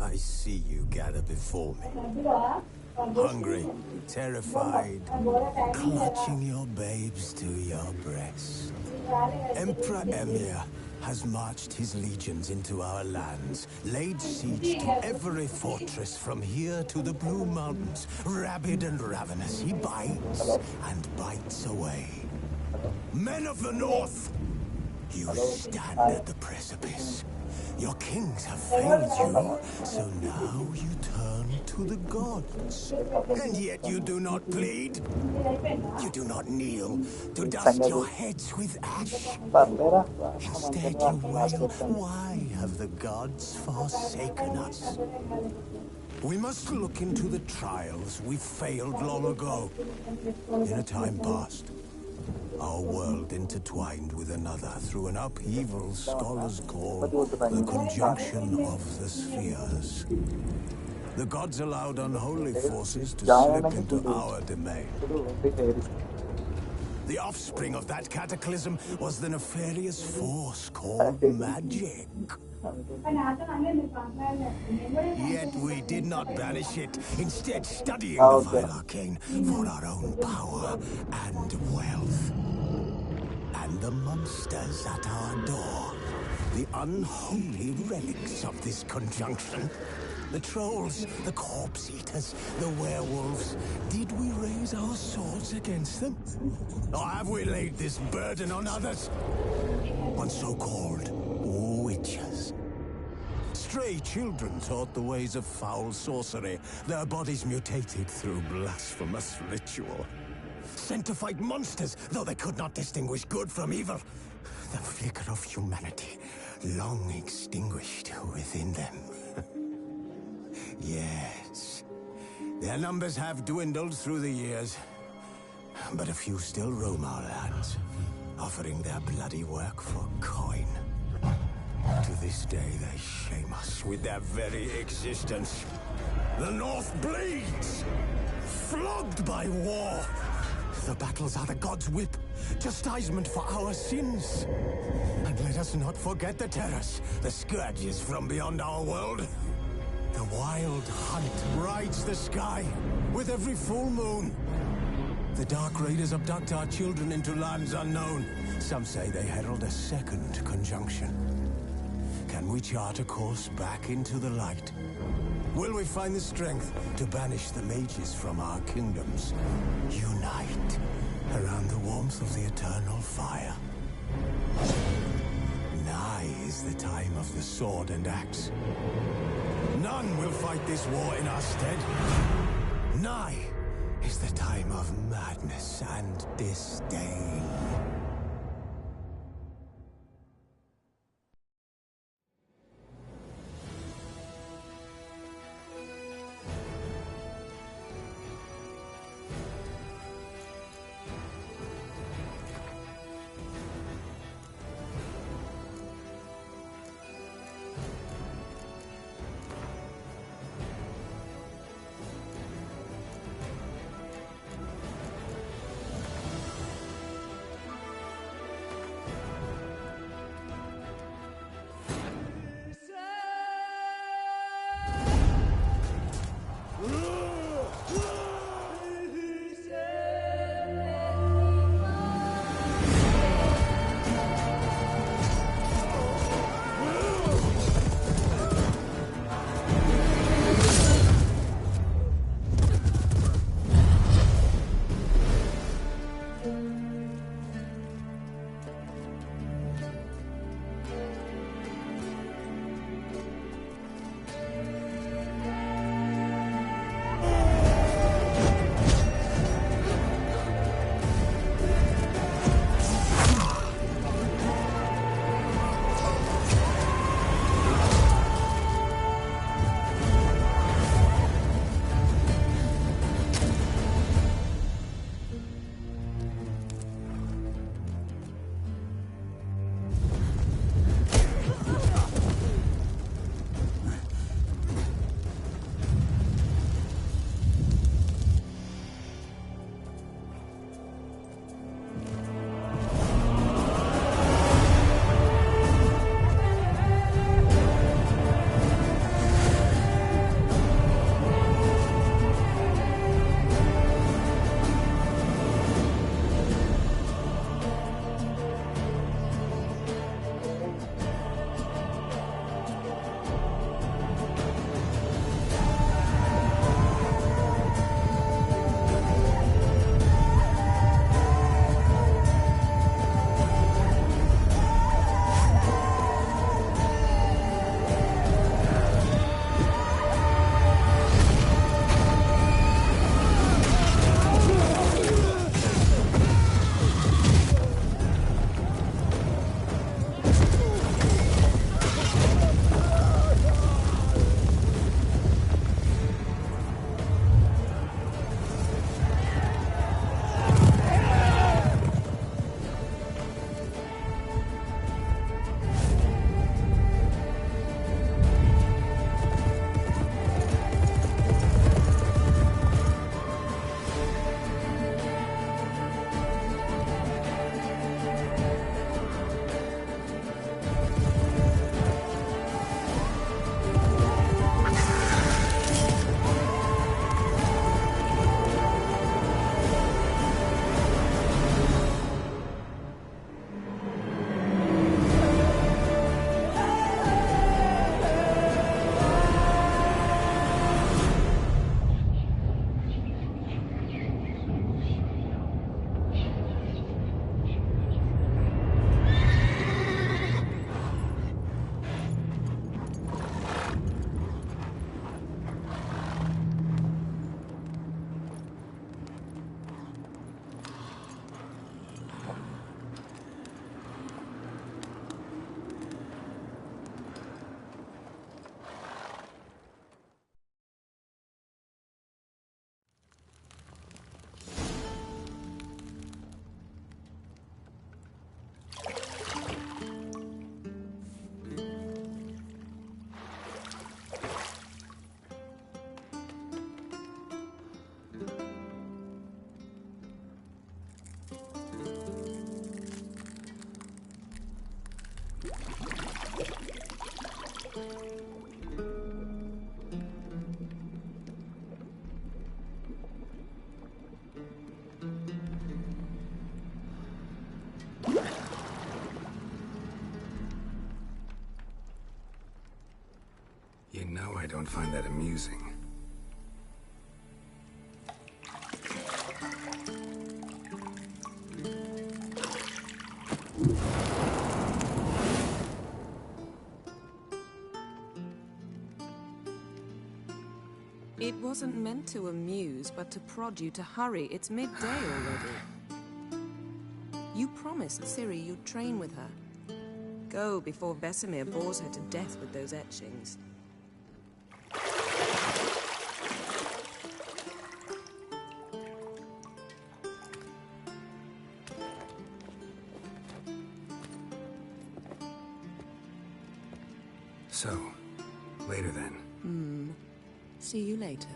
I see you gather before me. Hungry, terrified, clutching your babes to your breast. Emperor Emir has marched his legions into our lands, laid siege to every fortress from here to the Blue Mountains. Rabid and ravenous, he bites and bites away. Men of the North, you stand at the precipice. Your kings have failed you, so now you turn to the gods. And yet you do not plead. You do not kneel to dust your heads with ash. Instead you wail, why have the gods forsaken us? We must look into the trials we failed long ago. In a time past, our world intertwined with another through an upheaval scholars call the conjunction of the spheres. The gods allowed unholy forces to slip into our domain. The offspring of that cataclysm was the nefarious force called magic. Yet we did not banish it, instead studying the vile arcane for our own power and wealth. And the monsters at our door, the unholy relics of this conjunction. The trolls, the corpse eaters, the werewolves. Did we raise our swords against them? Or have we laid this burden on others? On so-called witches. Stray children taught the ways of foul sorcery, their bodies mutated through blasphemous ritual. Sent to fight monsters, though they could not distinguish good from evil. The flicker of humanity, long extinguished within them. Yes, their numbers have dwindled through the years, but a few still roam our lands, offering their bloody work for coin. To this day, they shame us with their very existence. The North bleeds, flogged by war. The battles are the gods' whip, chastisement for our sins. And let us not forget the terrors, the scourges from beyond our world. The wild hunt rides the sky with every full moon. The Dark Raiders abduct our children into lands unknown. Some say they herald a second conjunction. Can we chart a course back into the light? Will we find the strength to banish the mages from our kingdoms? Unite around the warmth of the eternal fire. Nigh is the time of the sword and axe. None will fight this war in our stead. Nigh is the time of madness and disdain. You know I don't find that amusing. It wasn't meant to amuse, but to prod you to hurry. It's midday already. You promised Ciri you'd train with her. Go before Vesemir bores her to death with those etchings. So, later then. See you later.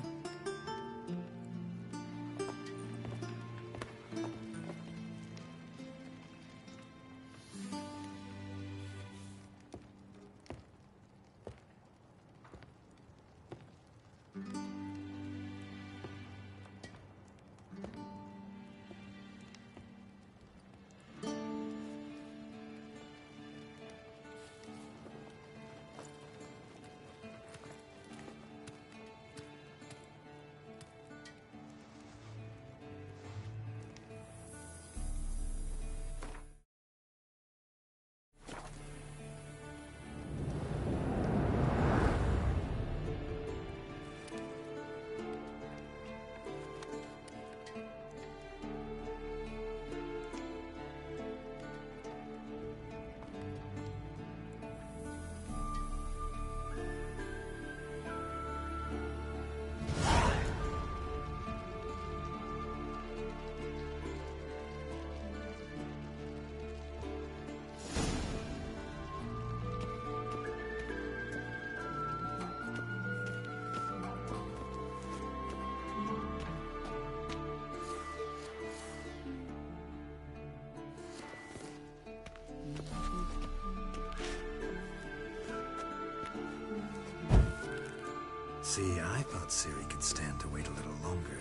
See, I thought Ciri could stand to wait a little longer.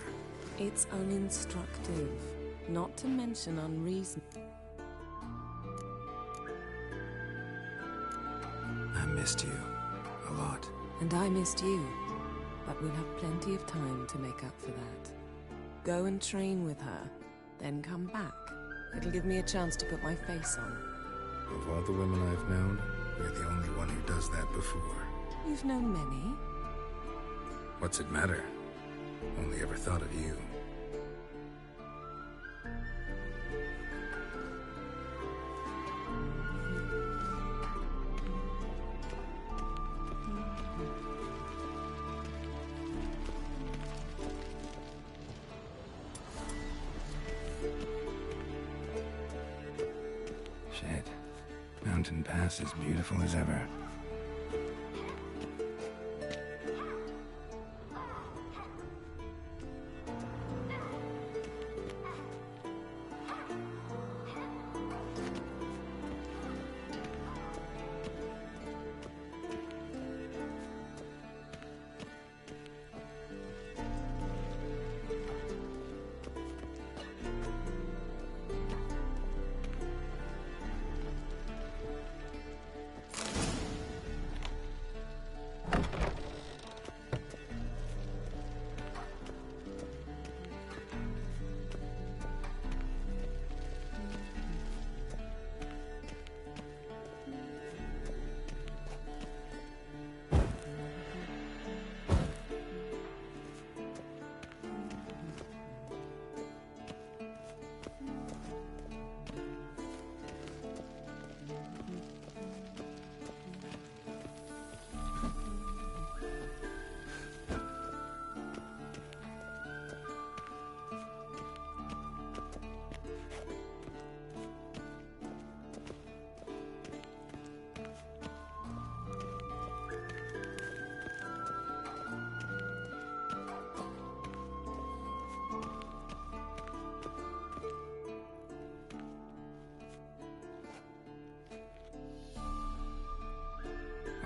It's uninstructive, not to mention unreasonable. I missed you. A lot. And I missed you. But we'll have plenty of time to make up for that. Go and train with her, then come back. It'll give me a chance to put my face on. Of all the women I've known, you're the only one who does that before. You've known many. What's it matter? Only ever thought of you. Shit. Mountain Pass is beautiful as ever.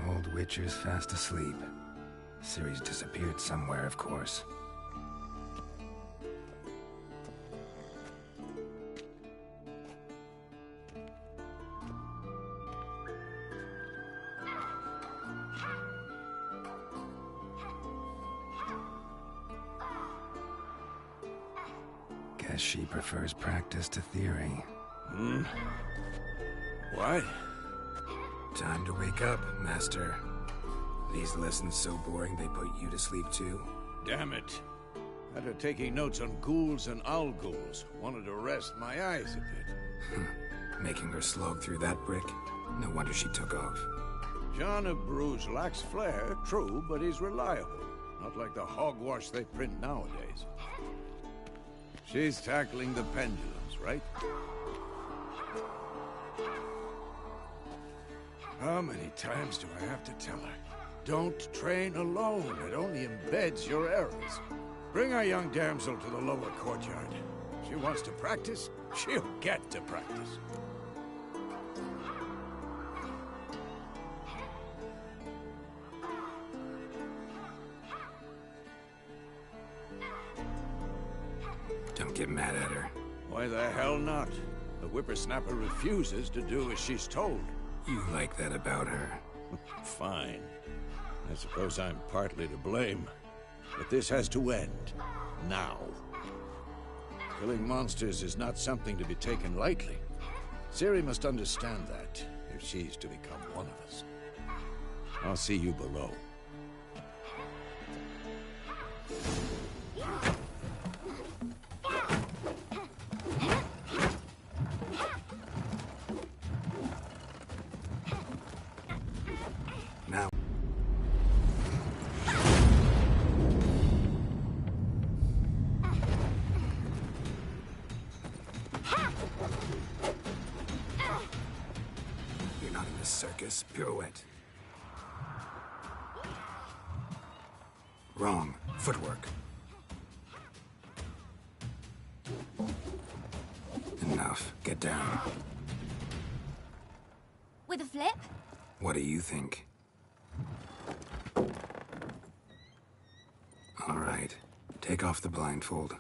Old Witcher's fast asleep. Ciri's disappeared somewhere, of course. Guess she prefers practice to theory. What? Time to wake up, Master. These lessons so boring they put you to sleep too? Damn it. After taking notes on ghouls and owl-ghouls, wanted to rest my eyes a bit. Making her slog through that brick? No wonder she took off. John of Bruges lacks flair, true, but he's reliable. Not like the hogwash they print nowadays. She's tackling the pendulums, right? How many times do I have to tell her? Don't train alone. It only embeds your errors. Bring our young damsel to the lower courtyard. She wants to practice, she'll get to practice. Don't get mad at her. Why the hell not? The whippersnapper refuses to do as she's told. You like that about her. Fine. I suppose I'm partly to blame. But this has to end. Now. Killing monsters is not something to be taken lightly. Ciri must understand that, if she's to become one of us. I'll see you below. Now. You're not in the circus. Pirouette. Wrong. Footwork. Enough. Get down. With a flip? What do you think? All right. Take off the blindfold.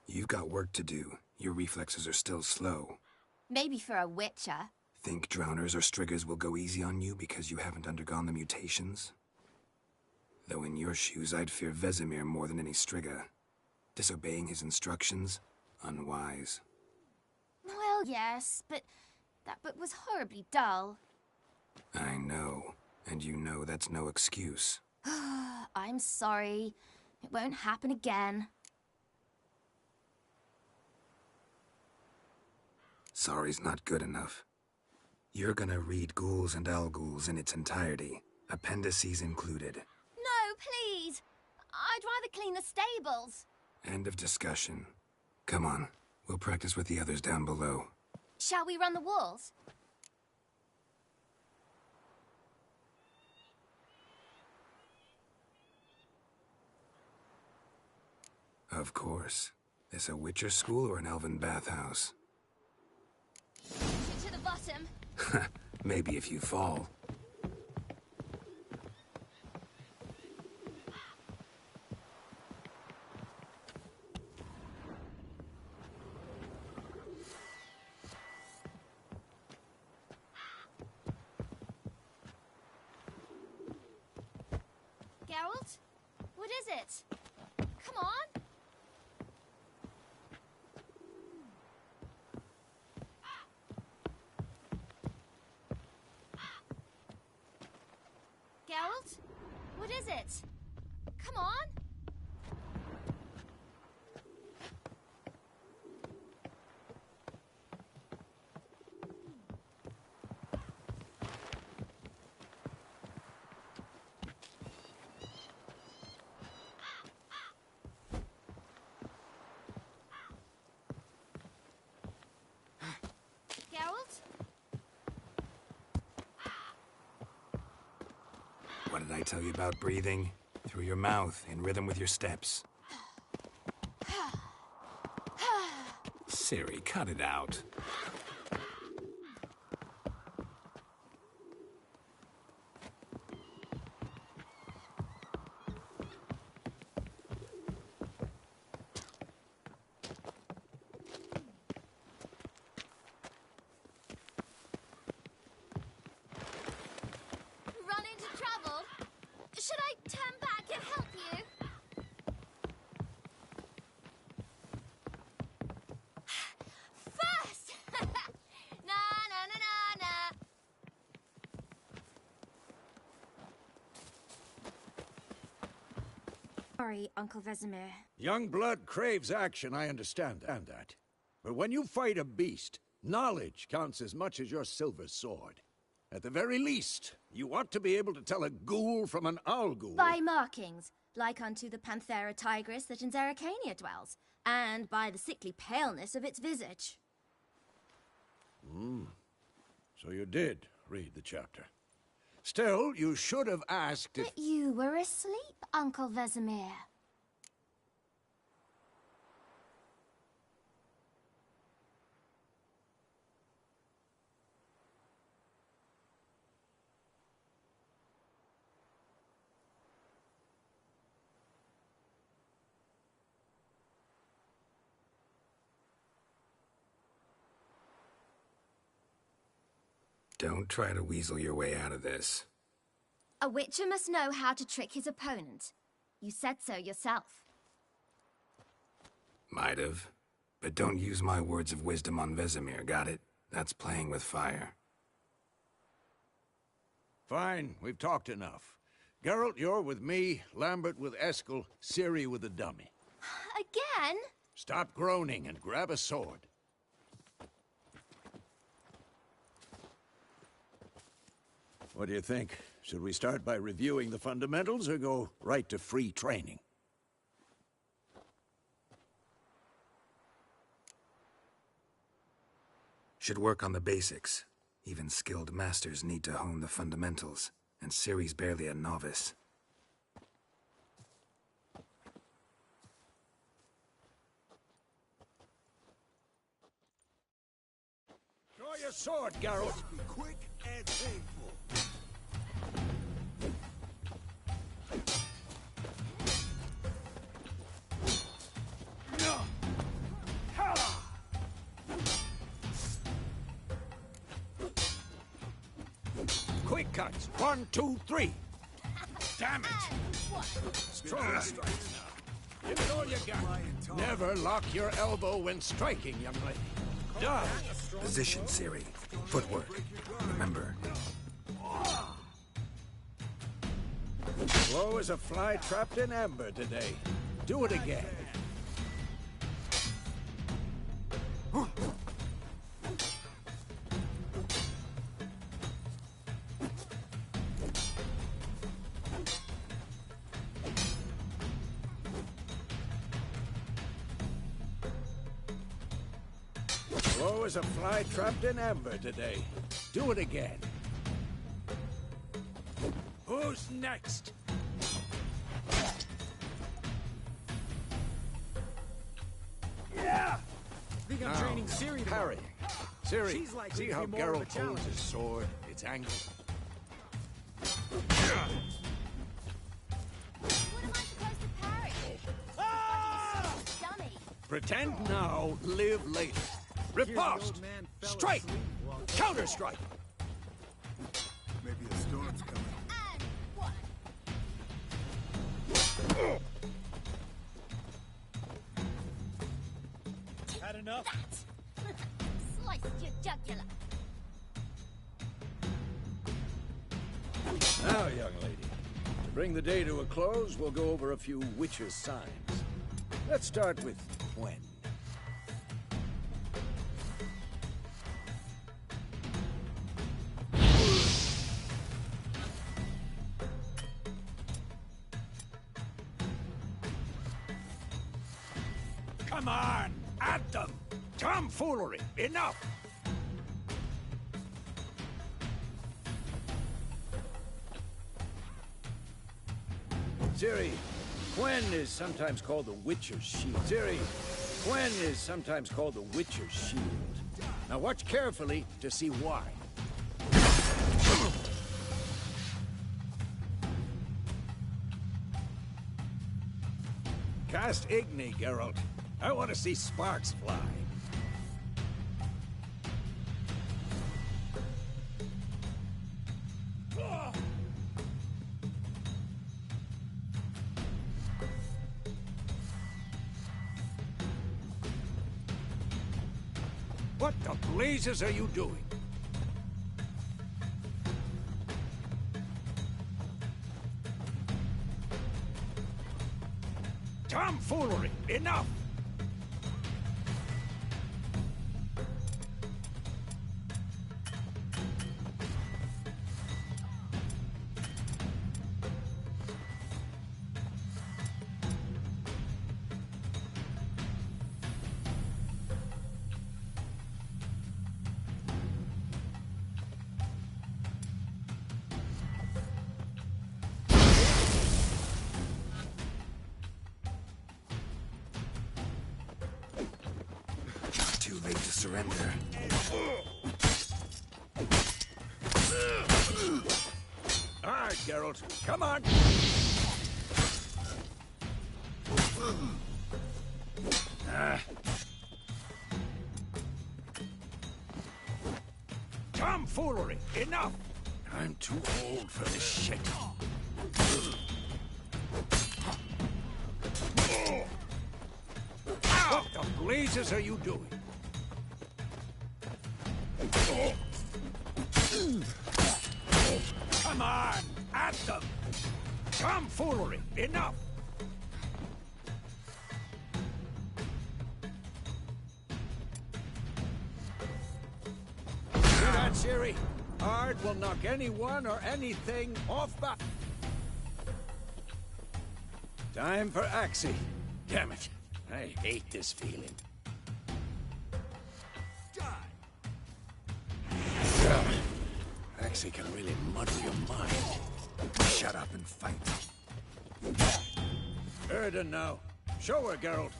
You've got work to do. Your reflexes are still slow. Maybe for a witcher. Think drowners or striggers will go easy on you because you haven't undergone the mutations? Though in your shoes, I'd fear Vesemir more than any strigger. Disobeying his instructions? Unwise. Well, yes, but that book was horribly dull. I know. And you know that's no excuse. I'm sorry. It won't happen again. Sorry's not good enough. You're gonna read Ghouls and Owl-Ghouls in its entirety, appendices included. No, please! I'd rather clean the stables. End of discussion. Come on, we'll practice with the others down below. Shall we run the walls? Of course. This a Witcher school or an elven bathhouse? To the bottom. Maybe if you fall. Geralt? What is it? Come on! Geralt? What is it? Come on! Geralt? What did I tell you about breathing? Through your mouth, in rhythm with your steps. Ciri, cut it out. Run into trouble? Should I turn back and help you? sorry, Uncle Vesemir. Young blood craves action, I understand that. But when you fight a beast, knowledge counts as much as your silver sword. At the very least, you ought to be able to tell a ghoul from an owl ghoul. By markings, like unto the Panthera tigris that in Zerrikania dwells, and by the sickly paleness of its visage. So you did read the chapter. Still, you should have asked if... But you were asleep, Uncle Vesemir. Don't try to weasel your way out of this. A witcher must know how to trick his opponent. You said so yourself. Might have. But don't use my words of wisdom on Vesemir, got it? That's playing with fire. Fine, we've talked enough. Geralt, you're with me, Lambert with Eskel, Ciri with the dummy. Again? Stop groaning and grab a sword. What do you think? Should we start by reviewing the fundamentals or go right to free training? Should work on the basics. Even skilled masters need to hone the fundamentals, and Ciri's barely a novice. Draw your sword, Geralt. Be quick and painful. Quick cuts. 1, 2, 3. Damn it! Strong strikes now. Give it all you got. Never lock your elbow when striking, young lady. Done. Position, Ciri. Footwork. Remember. Slow as a fly trapped in amber today. Do it again. Slow as a fly trapped in amber today. Do it again. Who's next? Yeah! Think I'm training Ciri tomorrow. Parry. Ciri, She's likely see to how be more of a Geralt holds his challenger. sword? It's angled. What am I supposed to parry? Dummy. Pretend now, live later. Riposte! Strike! Counter strike! Maybe a storm's coming. And one. Had enough? Sliced your jugular. Now, young lady, to bring the day to a close, we'll go over a few witches' signs. Let's start with Gwen. Come on! At them! Tomfoolery! Enough! Ciri, Gwen is sometimes called the Witcher's Shield. Ciri, Gwen is sometimes called the Witcher's Shield. Now watch carefully to see why. Cast Igni, Geralt. I want to see sparks fly. What the blazes are you doing? Tomfoolery! Enough! Too late to surrender. All right, Geralt. Come on! Tomfoolery! Enough! I'm too old for this shit. What the blazes are you doing? Come on! At them! Tomfoolery! Enough! See that, Ciri? Ard will knock anyone or anything off the... Time for Axie. Damn it. I hate this feeling. Axie can really muddle your mind. Shut up and fight. Erden now. Show her, Geralt.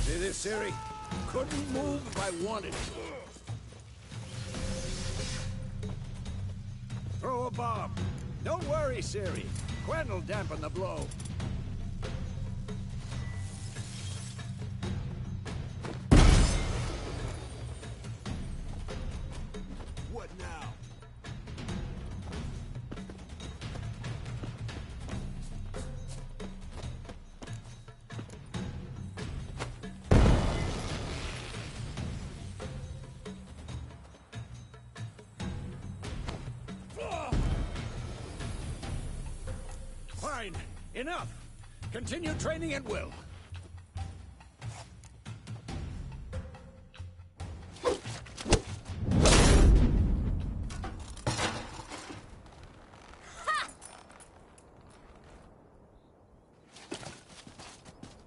See this, Ciri? Couldn't move if I wanted to. Throw a bomb. Don't worry, Ciri. Quen will dampen the blow. What now? Fine. Enough. Continue training at will.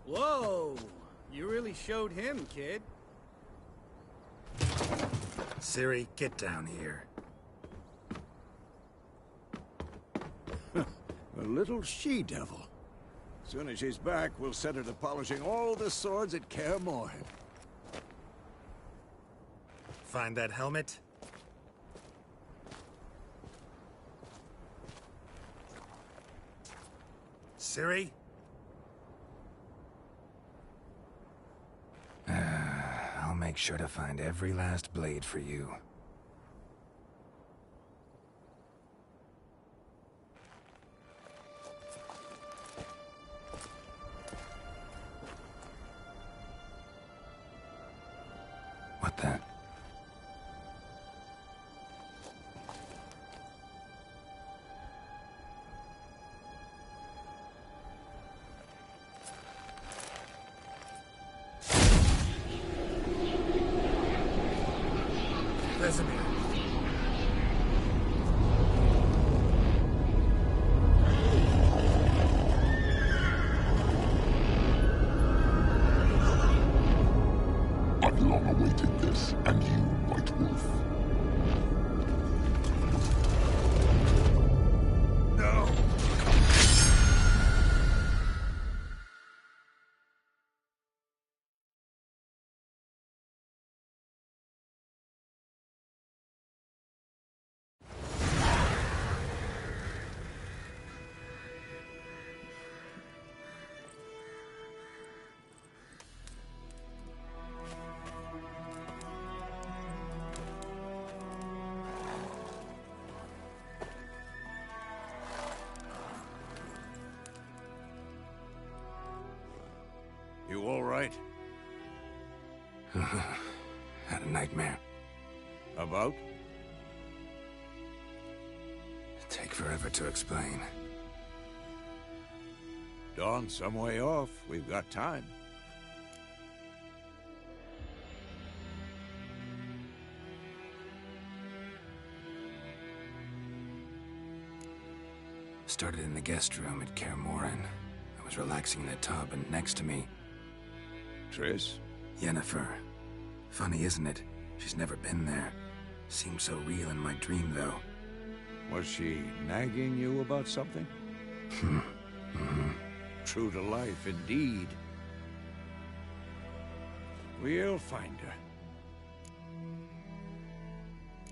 Whoa! You really showed him, kid. Ciri, get down here. A little she-devil. Soon as she's back, we'll set her to polishing all the swords at Kaer Morhen. Find that helmet? Ciri? I'll make sure to find every last blade for you. What the? Vesemir. I've long awaited this, and you, White Wolf. No! You all right? Had a nightmare. About about? It'd take forever to explain. Dawn's some way off. We've got time. Started in the guest room at Kaer Morhen. I was relaxing in the tub, and next to me, Triss? Yennefer. Funny, isn't it? She's never been there. Seemed so real in my dream, though. Was she nagging you about something? True to life, indeed. We'll find her.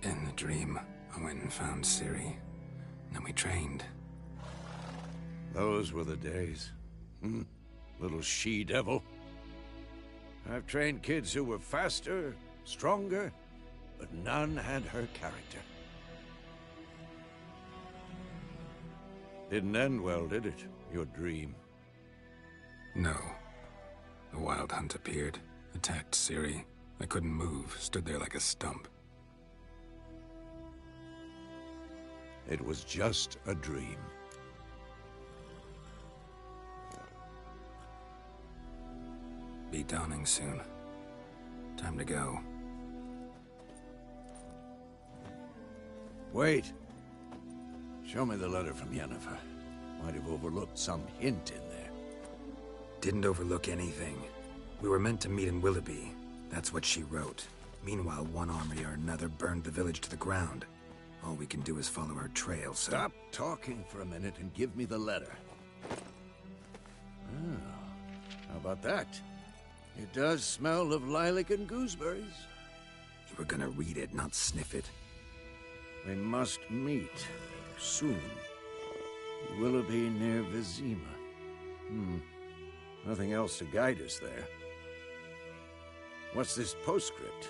In the dream, I went and found Ciri. Then we trained. Those were the days. Little she-devil. I've trained kids who were faster, stronger, but none had her character. Didn't end well, did it? Your dream? No. The Wild Hunt appeared, attacked Ciri. I couldn't move, stood there like a stump. It was just a dream. Be dawning soon. Time to go. Wait. Show me the letter from Yennefer. Might have overlooked some hint in there. Didn't overlook anything. We were meant to meet in Willoughby. That's what she wrote. Meanwhile, one army or another burned the village to the ground. All we can do is follow her trail, so... Stop talking for a minute and give me the letter. How about that? It does smell of lilac and gooseberries. You were gonna read it, not sniff it. We must meet. Soon. Willoughby near Vizima. Nothing else to guide us there. What's this postscript?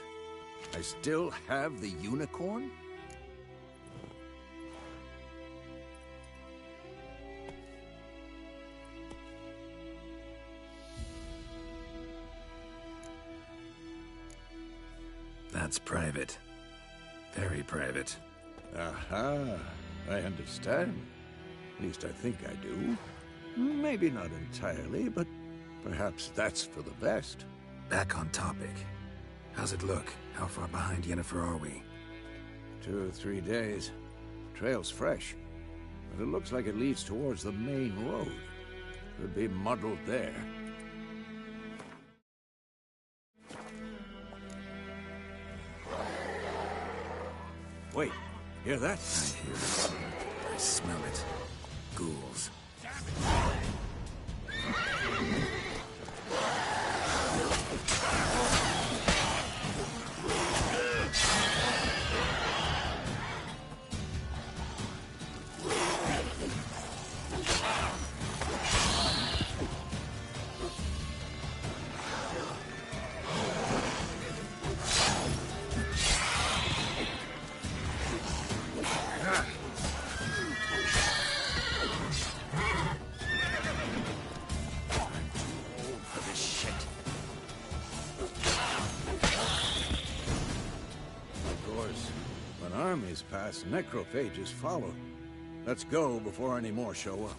I still have the unicorn? That's private. Very private. Aha, I understand. At least I think I do. Maybe not entirely, but perhaps that's for the best. Back on topic. How's it look? How far behind Yennefer are we? 2 or 3 days. Trail's fresh, but it looks like it leads towards the main road. Could be muddled there. Wait, hear that? I hear it. I smell it. Ghouls. Armies pass, necrophages follow. Let's go before any more show up.